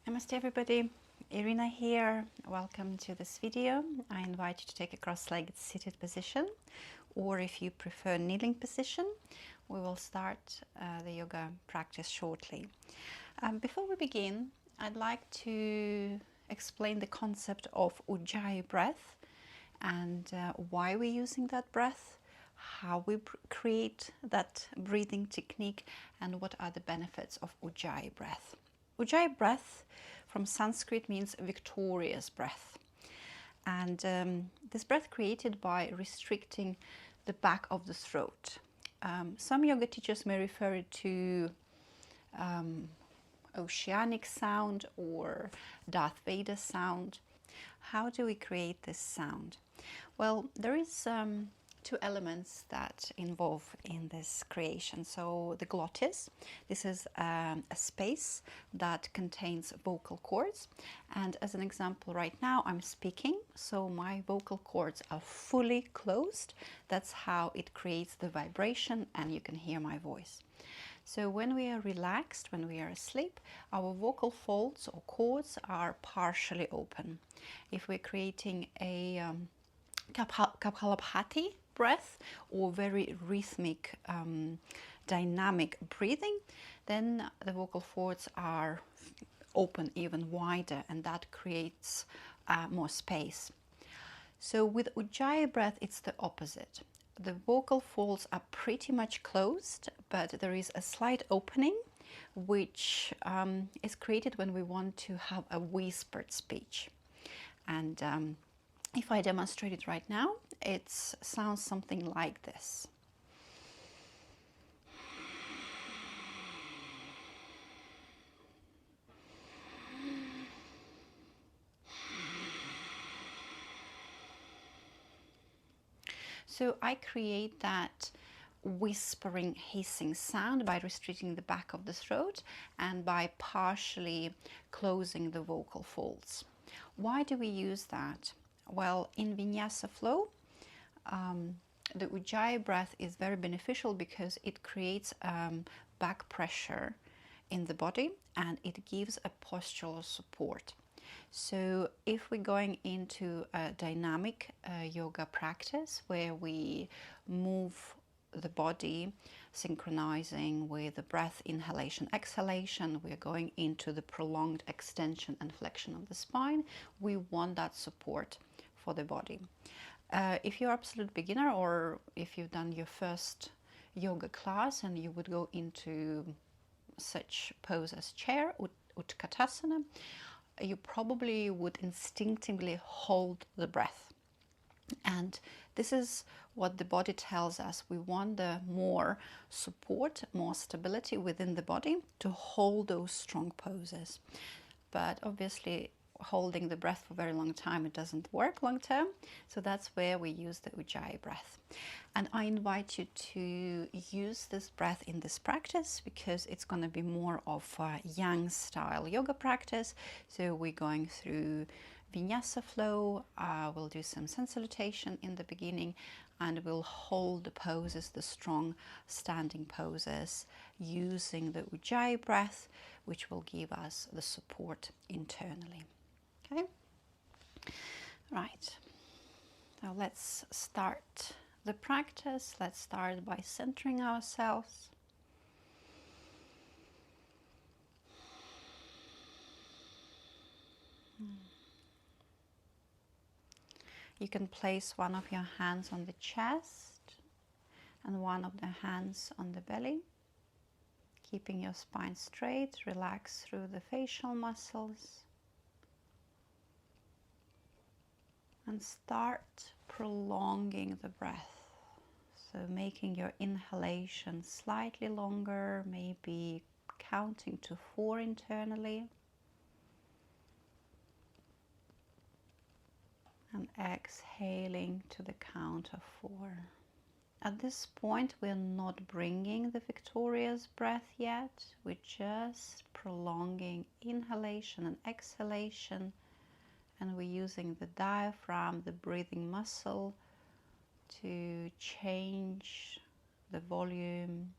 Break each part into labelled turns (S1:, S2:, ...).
S1: Namaste everybody, Irina here. Welcome to this video. I invite you to take a cross-legged seated position, or if you prefer kneeling position, we will start the yoga practice shortly. Before we begin, I'd like to explain the concept of Ujjayi breath and why we're using that breath, how we create that breathing technique, and what are the benefits of Ujjayi breath. Ujjayi breath from Sanskrit means victorious breath, and this breath created by restricting the back of the throat. Some yoga teachers may refer it to oceanic sound or Darth Vader sound. How do we create this sound? Well, there is two elements that involve in this creation. So the glottis, this is a space that contains vocal cords, and as an example right now I'm speaking, so my vocal cords are fully closed. That's how it creates the vibration and you can hear my voice. So when we are relaxed, when we are asleep, our vocal folds or cords are partially open. If we're creating a Kapalabhati breath or very rhythmic, dynamic breathing, then the vocal folds are open even wider, and that creates more space. So with Ujjayi breath, it's the opposite. The vocal folds are pretty much closed, but there is a slight opening, which is created when we want to have a whispered speech. And if I demonstrate it right now, it sounds something like this. So I create that whispering, hissing sound by restricting the back of the throat and by partially closing the vocal folds. Why do we use that? Well, in Vinyasa Flow, the Ujjayi breath is very beneficial because it creates back pressure in the body and it gives a postural support. So if we're going into a dynamic yoga practice where we move the body synchronizing with the breath, inhalation, exhalation, we're going into the prolonged extension and flexion of the spine, we want that support for the body. If you're absolute beginner, or if you've done your first yoga class and you would go into such pose as chair, Utkatasana, you probably would instinctively hold the breath. And this is what the body tells us. We want the more support, more stability within the body to hold those strong poses. But obviously, holding the breath for a very long time, it doesn't work long term. So that's where we use the Ujjayi breath. And I invite you to use this breath in this practice because it's going to be more of a yang style yoga practice. So we're going through Vinyasa Flow, we'll do some sun salutation in the beginning, and we'll hold the poses, the strong standing poses, using the Ujjayi breath, which will give us the support internally. Okay, right, now let's start the practice. Let's start by centering ourselves. You can place one of your hands on the chest and one of the hands on the belly, keeping your spine straight. Relax through the facial muscles and start prolonging the breath. So making your inhalation slightly longer, maybe counting to 4 internally, and exhaling to the count of 4. At this point, we're not bringing the victorious breath yet. We're just prolonging inhalation and exhalation, and we're using the diaphragm, the breathing muscle, to change the volume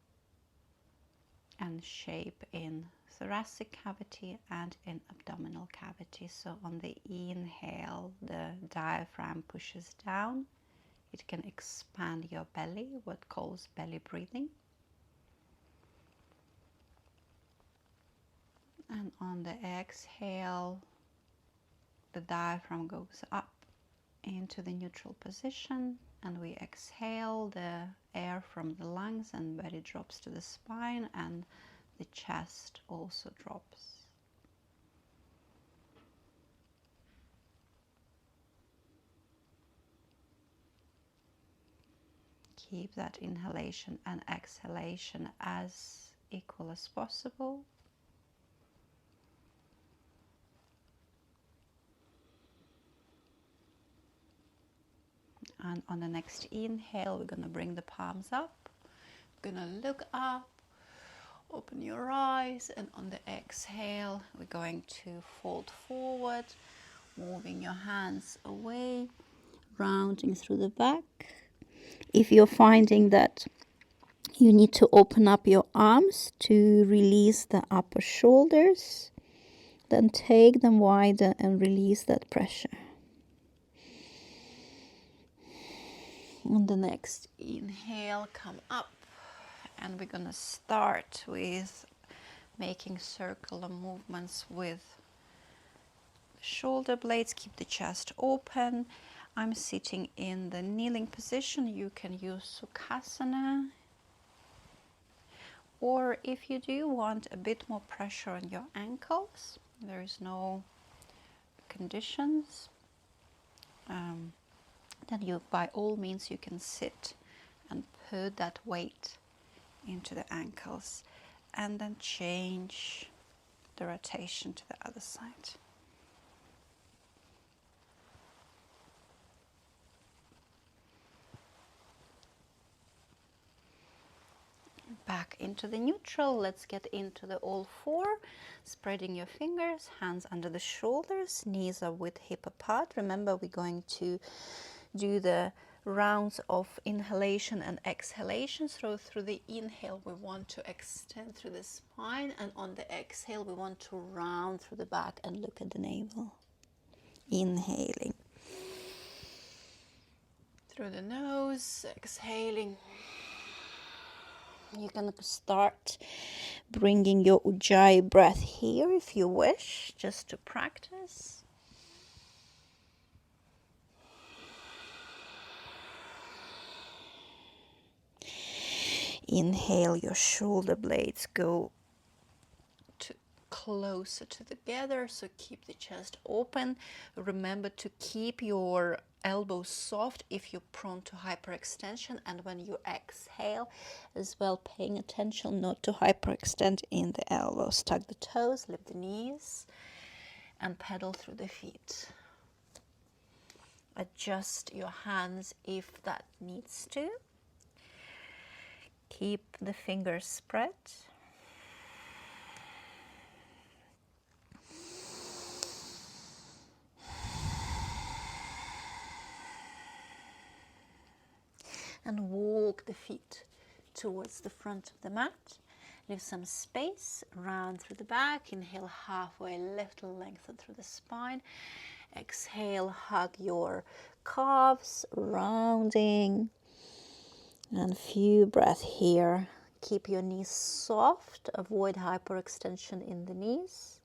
S1: and shape in thoracic cavity and in abdominal cavity. So on the inhale, the diaphragm pushes down. It can expand your belly, what calls belly breathing. And on the exhale, the diaphragm goes up into the neutral position, and we exhale, the air from the lungs and belly drops to the spine, and the chest also drops. Keep that inhalation and exhalation as equal as possible. And on the next inhale, we're going to bring the palms up. We're going to look up, open your eyes, and on the exhale, we're going to fold forward, moving your hands away, rounding through the back. If you're finding that you need to open up your arms to release the upper shoulders, then take them wider and release that pressure. On the next inhale, come up, and we're going to start with making circular movements with the shoulder blades. Keep the chest open. I'm sitting in the kneeling position. You can use Sukhasana, or if you do want a bit more pressure on your ankles, there is no conditions, then you, by all means, you can sit and put that weight into the ankles and then change the rotation to the other side. Back into the neutral. Let's get into the all four. Spreading your fingers, hands under the shoulders, knees are width hip apart. Remember, we're going to do the rounds of inhalation and exhalation. So through the inhale, we want to extend through the spine, and on the exhale, we want to round through the back and look at the navel. Inhaling through the nose, exhaling. You can start bringing your Ujjayi breath here if you wish, just to practice. Inhale, your shoulder blades go closer together, so keep the chest open. Remember to keep your elbows soft if you're prone to hyperextension, and when you exhale as well, paying attention not to hyperextend in the elbows. Tuck the toes, lift the knees, and pedal through the feet. Adjust your hands if that needs to. Keep the fingers spread. And walk the feet towards the front of the mat. Leave some space, round through the back. Inhale, halfway lift, lengthen through the spine. Exhale, hug your calves, rounding. And a few breaths here. Keep your knees soft, avoid hyperextension in the knees.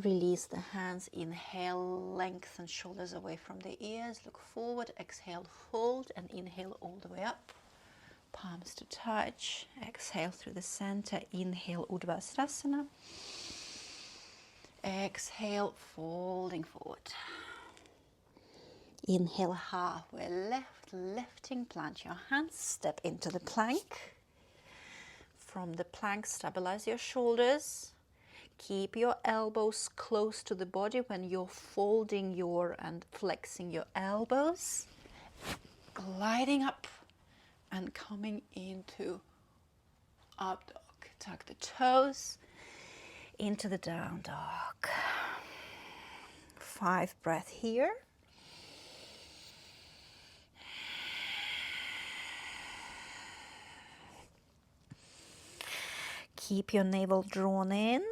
S1: Release the hands, inhale, lengthen shoulders away from the ears, look forward, exhale, fold, and inhale all the way up. Palms to touch, exhale through the center, inhale, Urdhva. Exhale, folding forward. Inhale, halfway left, lifting, plant your hands, step into the plank. From the plank, stabilize your shoulders. Keep your elbows close to the body when you're folding and flexing your elbows. Gliding up and coming into up dog. Tuck the toes into the down dog. 5 breaths here.
S2: Keep your navel drawn in.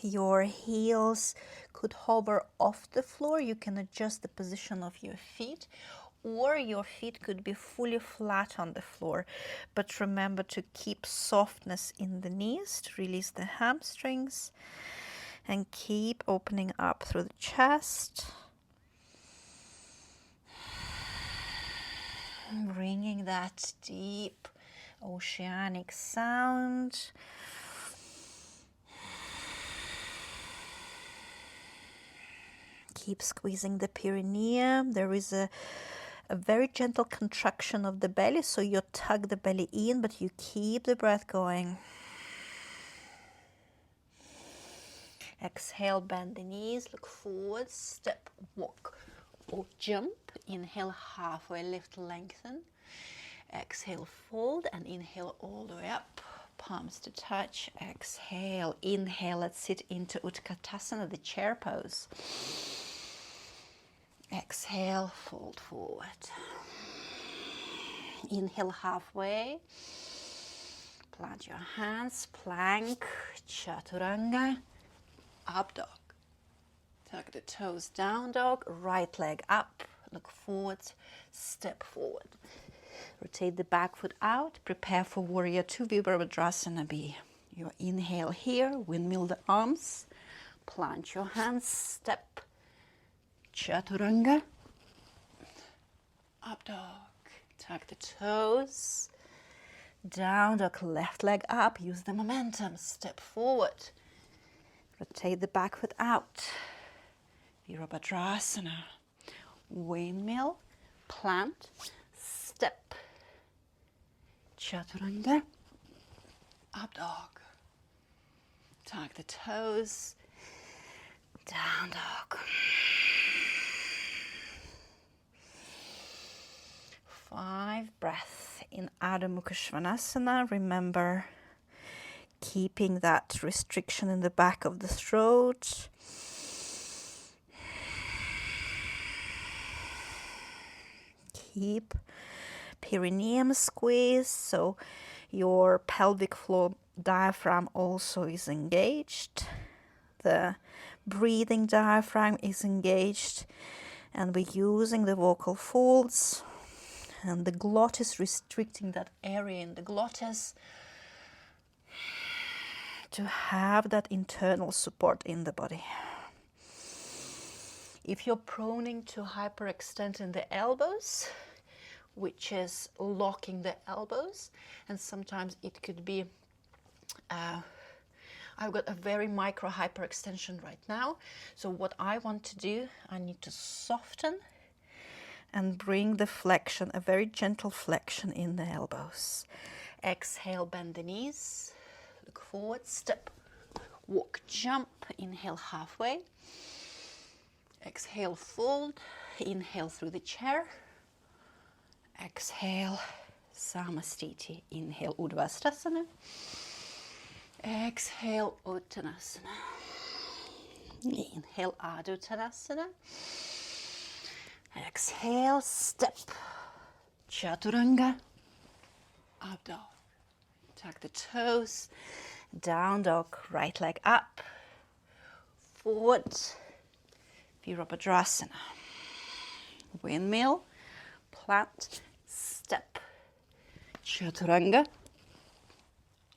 S2: Your heels could hover off the floor. You can adjust the position of your feet, or your feet could be fully flat on the floor. But remember to keep softness in the knees to release the hamstrings, and keep opening up through the chest. Bringing that deep oceanic sound. Keep squeezing the perineum. There is a very gentle contraction of the belly, so you tug the belly in, but you keep the breath going. Exhale, bend the knees, look forward, step, walk, or jump. Inhale, halfway lift, lengthen. Exhale, fold, and inhale all the way up. Palms to touch. Exhale, inhale, let's sit into Utkatasana, the chair pose. Exhale, fold forward. Inhale, halfway. Plant your hands, plank, chaturanga, up dog. Tuck the toes, down dog, right leg up, look forward, step forward. Rotate the back foot out, prepare for warrior two, Virabhadrasana B. Your inhale here, windmill the arms, plant your hands, step, chaturanga, up dog. Tuck the toes, down dog, left leg up, use the momentum, step forward. Rotate the back foot out. Virabhadrasana. Windmill, plant, step, chaturanga, up dog. Tuck the toes, down dog. 5 breaths in Adho Mukha Svanasana. Remember keeping that restriction in the back of the throat. Keep perineum squeezed, so your pelvic floor diaphragm also is engaged. The breathing diaphragm is engaged, and we're using the vocal folds, and the glottis, restricting that area in the glottis to have that internal support in the body. If you're proning to hyperextend in the elbows, which is locking the elbows, and sometimes it could be, I've got a very micro hyperextension right now, so what I want to do, I need to soften and bring the flexion, a very gentle flexion in the elbows. Exhale, bend the knees, look forward, step, walk, jump, inhale halfway. Exhale, fold, inhale through the chair. Exhale, Samastiti, inhale, Urdhvastasana. Exhale, Uttanasana. Inhale, Adho Uttanasana. Exhale, step, chaturanga, up dog. Tuck the toes, down dog, right leg up, forward, Virabhadrasana. Windmill, plant, step, chaturanga,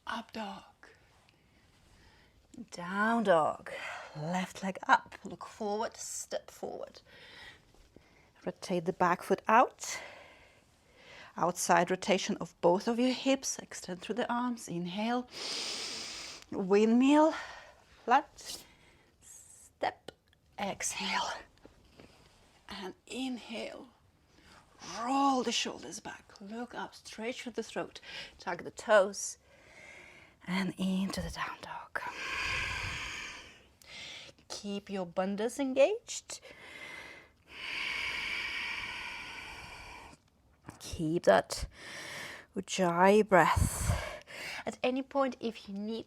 S2: up dog, down dog, left leg up, look forward, step forward. Rotate the back foot out. Outside rotation of both of your hips. Extend through the arms. Inhale. Windmill. Flat. Step. Exhale. And inhale. Roll the shoulders back. Look up. Stretch through the throat. Tuck the toes. And into the down dog. Keep your bandhas engaged. Keep that Ujjayi breath. At any point, if you need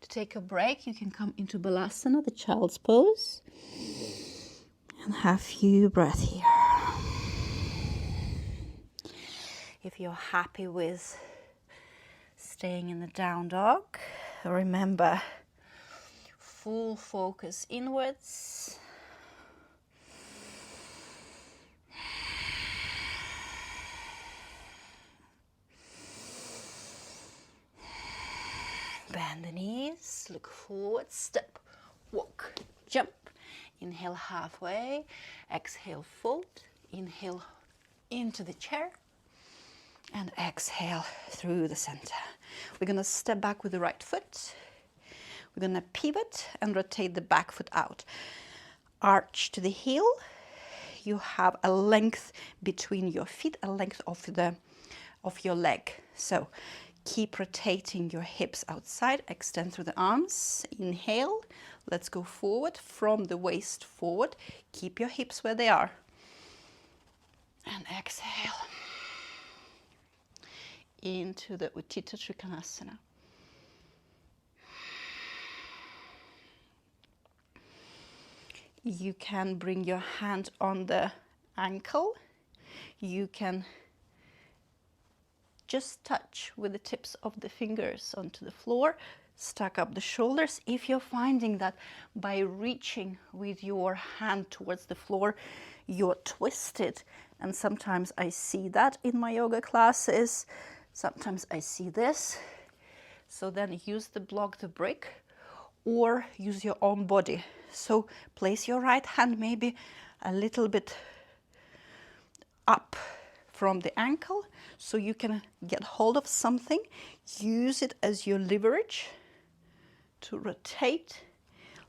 S2: to take a break, you can come into Balasana, the child's pose, and have a few breaths here. If you're happy with staying in the down dog. Remember, full focus inwards. Bend the knees, look forward, step, walk, jump. Inhale halfway, exhale fold, inhale into the chair, and exhale through the center. We're gonna step back with the right foot. We're gonna pivot and rotate the back foot out. Arch to the heel. You have a length between your feet, a length of your leg. So keep rotating your hips outside, extend through the arms. Inhale, let's go forward from the waist forward. Keep your hips where they are. And exhale into the Utthita Trikonasana. You can bring your hand on the ankle. You can just touch with the tips of the fingers onto the floor. Stack up the shoulders. If you're finding that by reaching with your hand towards the floor, you're twisted, and sometimes I see that in my yoga classes, sometimes I see this. So then use the block, the brick, or use your own body. So place your right hand maybe a little bit up from the ankle so you can get hold of something. Use it as your leverage to rotate.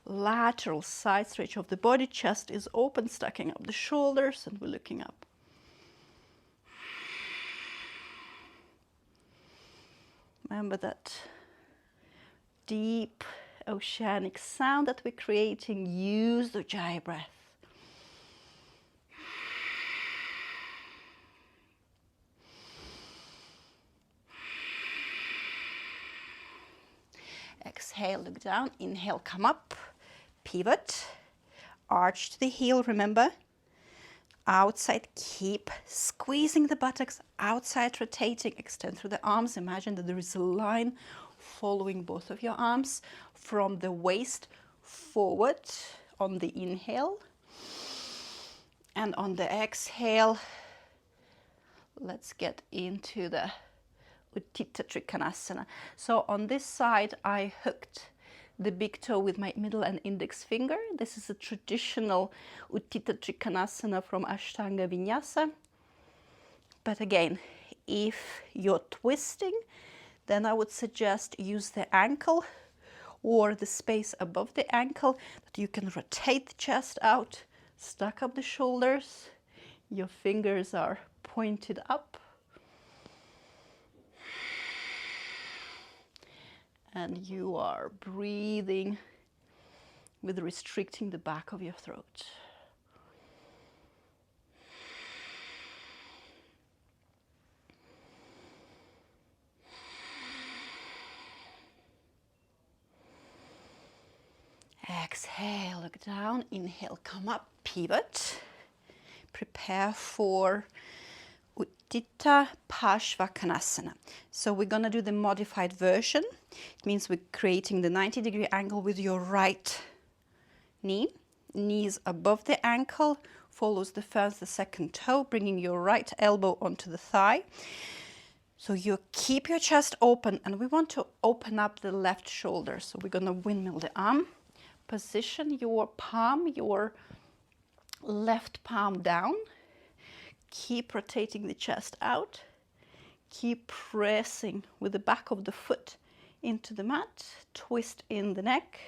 S2: Lateral side stretch of the body, chest is open, stacking up the shoulders, and we're looking up. Remember that deep oceanic sound that we're creating. Use the Ujjayi breath. Exhale, look down. Inhale, come up. Pivot. Arch to the heel, remember. Outside, keep squeezing the buttocks. Outside, rotating. Extend through the arms. Imagine that there is a line following both of your arms from the waist forward on the inhale. And on the exhale, let's get into the Utthita Trikonasana. So on this side, I hooked the big toe with my middle and index finger. This is a traditional Utthita Trikonasana from Ashtanga Vinyasa. But again, if you're twisting, then I would suggest use the ankle or the space above the ankle that you can rotate the chest out, stack up the shoulders. Your fingers are pointed up. And you are breathing with restricting the back of your throat. Exhale, look down. Inhale, come up, pivot. Prepare for Utthita Parshvakonasana. So we're going to do the modified version. It means we're creating the 90-degree angle with your right knee. Knees above the ankle, follows the first, the second toe, bringing your right elbow onto the thigh. So you keep your chest open, and we want to open up the left shoulder. So we're going to windmill the arm. Position your palm, your left palm down. Keep rotating the chest out. Keep pressing with the back of the foot into the mat. Twist in the neck.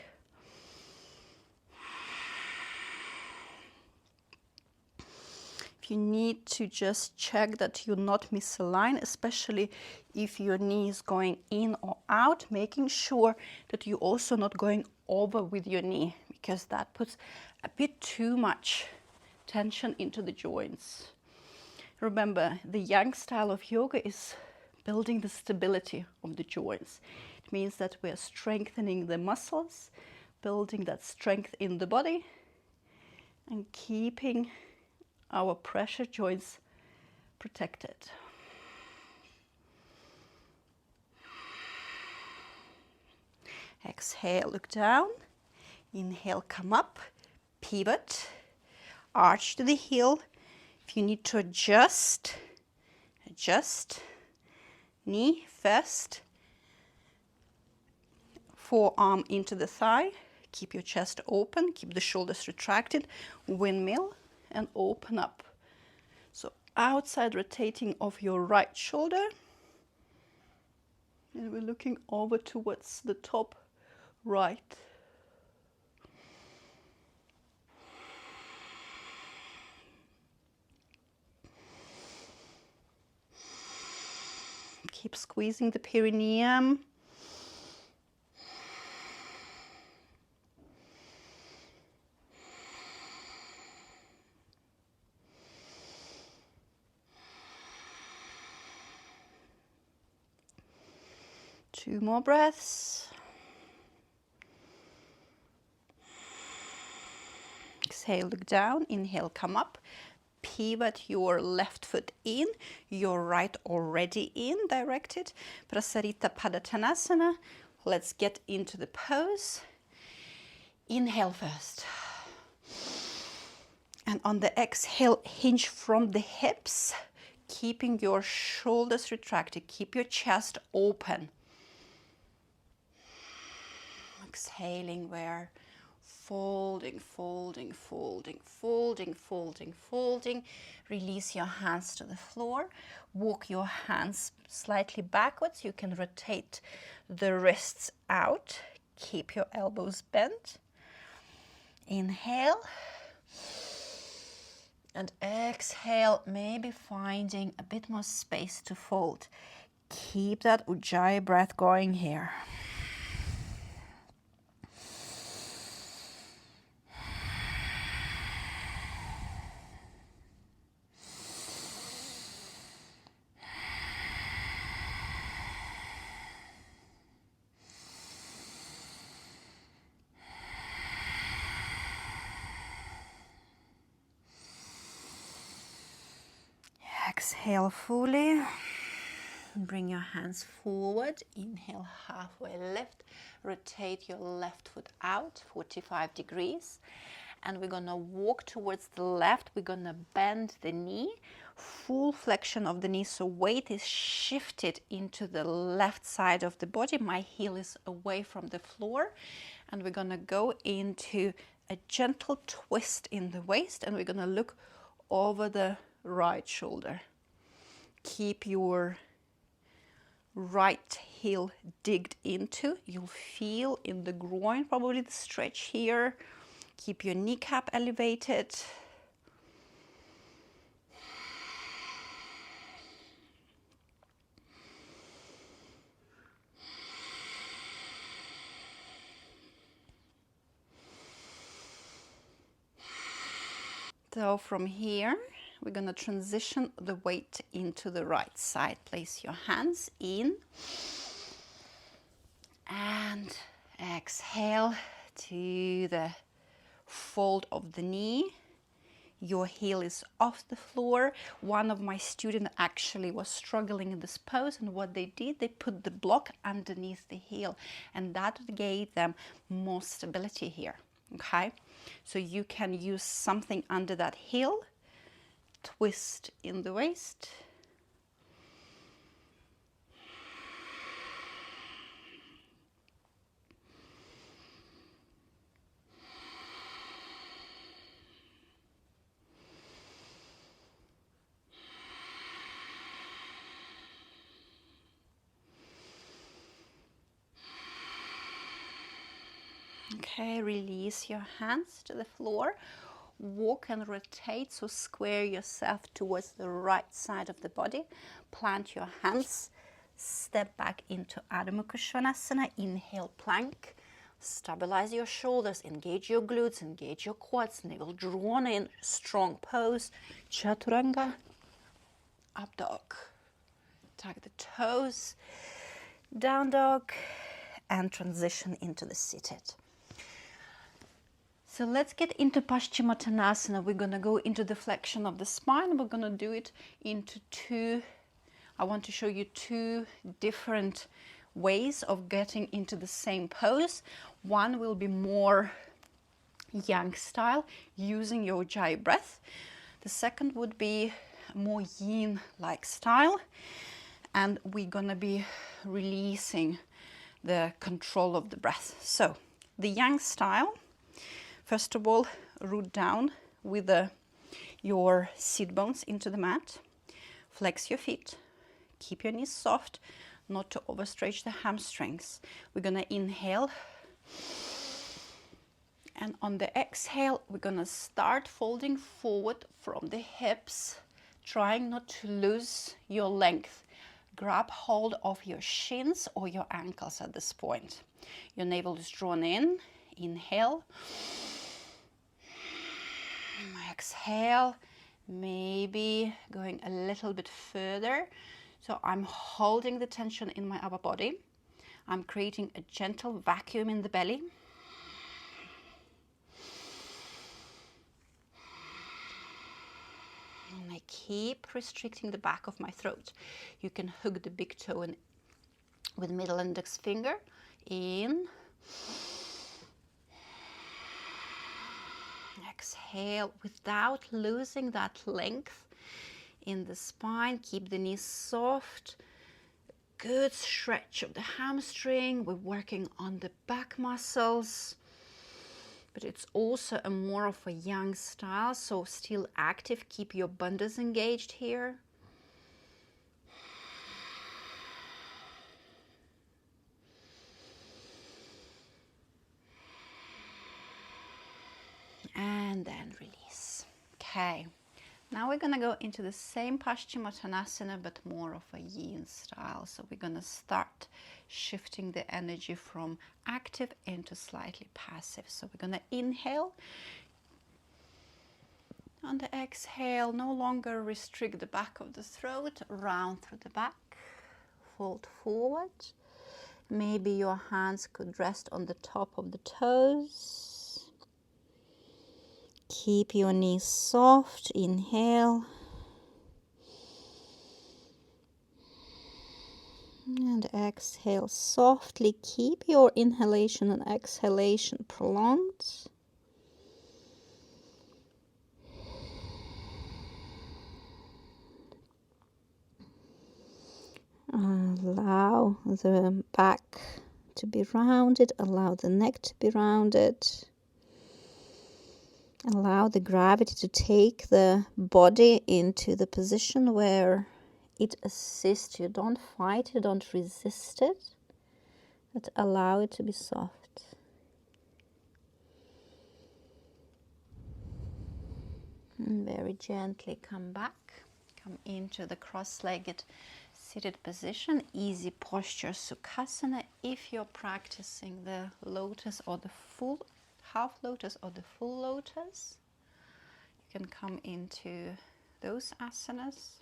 S2: If you need to just check that you're not misaligned, especially if your knee is going in or out, making sure that you're also not going over with your knee, because that puts a bit too much tension into the joints. Remember, the yang style of yoga is building the stability of the joints. It means that we are strengthening the muscles, building that strength in the body, and keeping our pressure joints protected. Exhale, look down. Inhale, come up, pivot, arch to the heel. If you need to adjust, adjust. Knee first, forearm into the thigh. Keep your chest open, keep the shoulders retracted. Windmill and open up. So outside rotating of your right shoulder. And we're looking over towards the top right. Keep squeezing the perineum. Two more breaths. Exhale, look down. Inhale, come up. Pivot your left foot in, your right already in, directed. Prasarita Padottanasana. Let's get into the pose. Inhale first. And on the exhale, hinge from the hips, keeping your shoulders retracted. Keep your chest open. Exhaling, we're folding, folding, folding, folding, folding, folding. Release your hands to the floor. Walk your hands slightly backwards. You can rotate the wrists out. Keep your elbows bent. Inhale. And exhale, maybe finding a bit more space to fold. Keep that Ujjayi breath going here. Exhale fully. Bring your hands forward. Inhale, halfway lift. Rotate your left foot out, 45 degrees. And we're going to walk towards the left. We're going to bend the knee. Full flexion of the knee, so weight is shifted into the left side of the body. My heel is away from the floor. And we're going to go into a gentle twist in the waist. And we're going to look over the right shoulder. Keep your right heel digged into. You'll feel in the groin probably the stretch here. Keep your kneecap elevated. So from here, we're going to transition the weight into the right side. Place your hands in and exhale to the fold of the knee. Your heel is off the floor. One of my students actually was struggling in this pose, and what they did, they put the block underneath the heel, and that gave them more stability here. Okay, so you can use something under that heel. Twist in the waist. Okay, release your hands to the floor. Walk and rotate, so square yourself towards the right side of the body. Plant your hands. Step back into Adho Mukha Svanasana. Inhale, plank. Stabilize your shoulders. Engage your glutes. Engage your quads. Navel drawn in. Strong pose. Chaturanga. Up dog. Tuck the toes. Down dog. And transition into the seated. So let's get into Paschimottanasana. We're going to go into the flexion of the spine. We're going to do it into two. I want to show you two different
S1: ways of getting into the same pose. One will be more yang style, using your Ujjayi breath. The second would be more yin-like style, and we're gonna be releasing the control of the breath. So the yang style, first of all, root down with your sit bones into the mat, flex your feet, keep your knees soft, not to overstretch the hamstrings. We're gonna inhale, and on the exhale, we're gonna start folding forward from the hips, trying not to lose your length. Grab hold of your shins or your ankles at this point. Your navel is drawn in, inhale. Exhale, maybe going a little bit further. So I'm holding the tension in my upper body. I'm creating a gentle vacuum in the belly. And I keep restricting the back of my throat. You can hook the big toe in with middle index finger in. Exhale without losing that length in the spine. Keep the knees soft. Good stretch of the hamstring. We're working on the back muscles, but it's also a more of a yang style, so still active. Keep your bandhas engaged here. And then release. Okay, now we're gonna go into the same Paschimottanasana, but more of a yin style. So we're gonna start shifting the energy from active into slightly passive. So we're gonna inhale. On the exhale, no longer restrict the back of the throat, round through the back, fold forward. Maybe your hands could rest on the top of the toes. Keep your knees soft, inhale. And exhale softly. Keep your inhalation and exhalation prolonged. Allow the back to be rounded, allow the neck to be rounded. Allow the gravity to take the body into the position where it assists you. Don't fight it, don't resist it, but allow it to be soft. And very gently come back, come into the cross-legged seated position, easy posture Sukhasana. If you're practicing the lotus or the full half lotus or the full lotus, you can come into those asanas.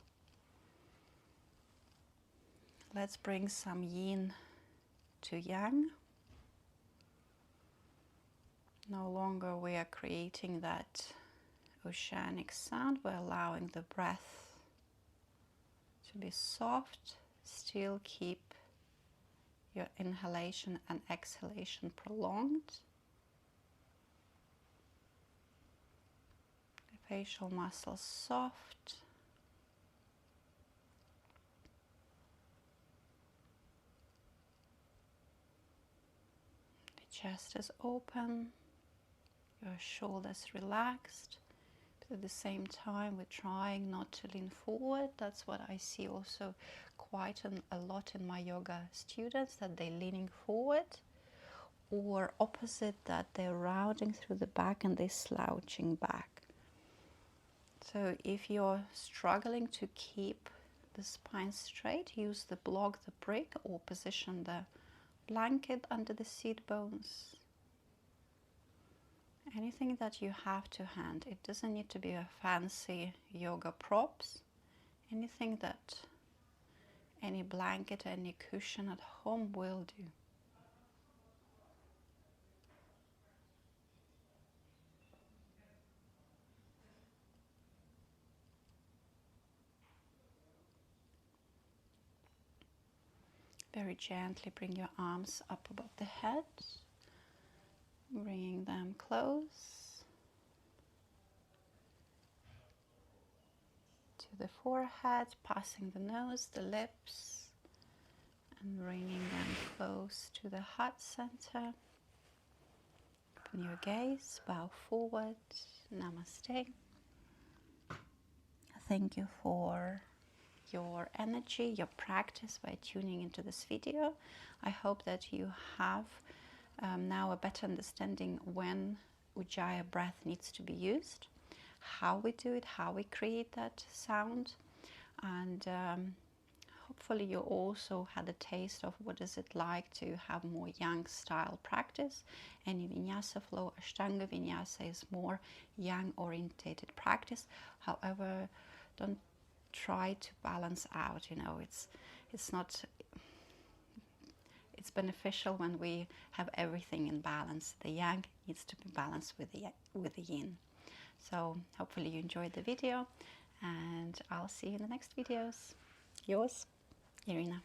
S1: Let's bring some yin to yang. No longer we are creating that oceanic sound, we're allowing the breath to be soft. Still keep your inhalation and exhalation prolonged. The facial muscles soft. The chest is open. Your shoulders relaxed. But at the same time, we're trying not to lean forward. That's what I see also quite a lot in my yoga students, that they're leaning forward, or opposite, that they're rounding through the back and they're slouching back. So if you're struggling to keep the spine straight, use the block, the brick, or position the blanket under the seat bones. Anything that you have to hand. It doesn't need to be a fancy yoga props. Anything that any blanket, any cushion at home will do. Very gently bring your arms up above the head, bringing them close to the forehead, passing the nose, the lips, and bringing them close to the heart center. Open your gaze, bow forward, namaste. Thank you for your energy, your practice by tuning into this video. I hope that you have now a better understanding when Ujjayi breath needs to be used, how we do it, how we create that sound, and hopefully you also had a taste of what is it like to have more yang style practice. And in Vinyasa Flow, Ashtanga Vinyasa is more yang orientated practice. However, don't try to balance out, you know, it's not, it's beneficial when we have everything in balance. The yang needs to be balanced with the yin. So hopefully you enjoyed the video, and I'll see you in the next videos. Yours, Irina.